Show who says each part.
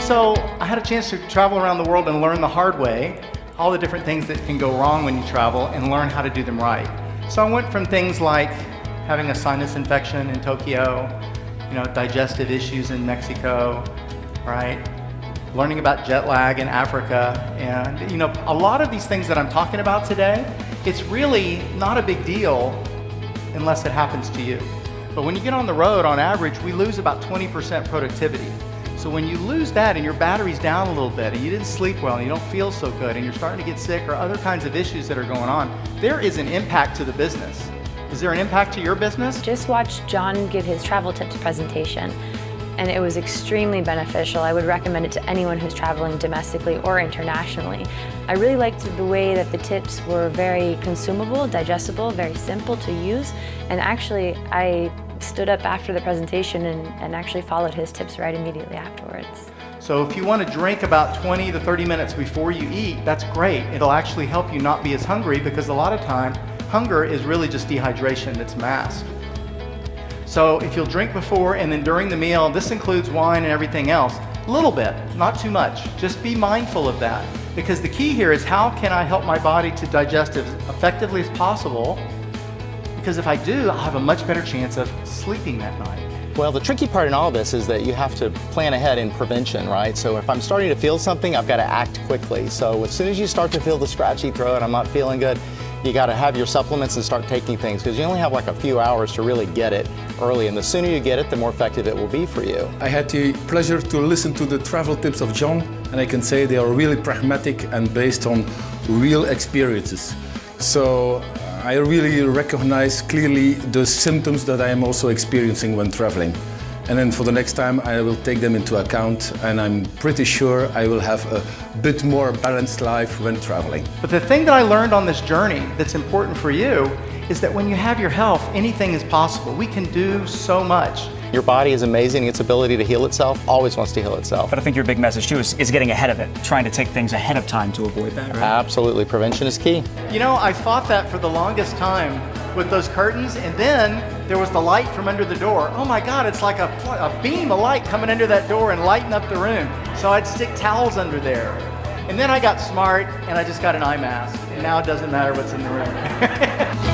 Speaker 1: So I had a chance to travel around the world and learn the hard way, all the different things that can go wrong when you travel, and learn how to do them right. So I went from things like having a sinus infection in Tokyo, digestive issues in Mexico, right? Learning about jet lag in Africa, and a lot of these things that I'm talking about today, it's really not a big deal unless it happens to you. But when you get on the road, on average, we lose about 20% productivity. So when you lose that and your battery's down a little bit and you didn't sleep well and you don't feel so good and you're starting to get sick or other kinds of issues that are going on, there is an impact to the business. Is there an impact to your business?
Speaker 2: Just watched John give his travel tips presentation, and it was extremely beneficial. I would recommend it to anyone who's traveling domestically or internationally. I really liked the way that the tips were very consumable, digestible, very simple to use, and actually I stood up after the presentation and actually followed his tips right immediately afterwards.
Speaker 1: So if you want to drink about 20 to 30 minutes before you eat, that's great. It'll actually help you not be as hungry, because a lot of time, hunger is really just dehydration that's masked. So if you'll drink before and then during the meal, this includes wine and everything else, a little bit, not too much. Just be mindful of that, because the key here is how can I help my body to digest as effectively as possible, because if I do, I'll have a much better chance of sleeping that night.
Speaker 3: Well, the tricky part in all of this is that you have to plan ahead in prevention, right? So if I'm starting to feel something, I've got to act quickly. So as soon as you start to feel the scratchy throat, I'm not feeling good, you got to have your supplements and start taking things, because you only have like a few hours to really get it early, and the sooner you get it, the more effective it will be for you.
Speaker 4: I had the pleasure to listen to the travel tips of John, and I can say they are really pragmatic and based on real experiences. So I really recognize clearly the symptoms that I am also experiencing when traveling. And then for the next time, I will take them into account, and I'm pretty sure I will have a bit more balanced life when traveling.
Speaker 1: But the thing that I learned on this journey that's important for you is that when you have your health, anything is possible. We can do so much.
Speaker 3: Your body is amazing. Its ability to heal itself always wants to heal itself.
Speaker 5: But I think your big message too is getting ahead of it, trying to take things ahead of time to avoid that, right?
Speaker 3: Absolutely. Prevention is key.
Speaker 1: I fought that for the longest time with those curtains, and then there was the light from under the door. Oh my God, it's like a beam of light coming under that door and lighting up the room. So I'd stick towels under there. And then I got smart and I just got an eye mask, and now it doesn't matter what's in the room.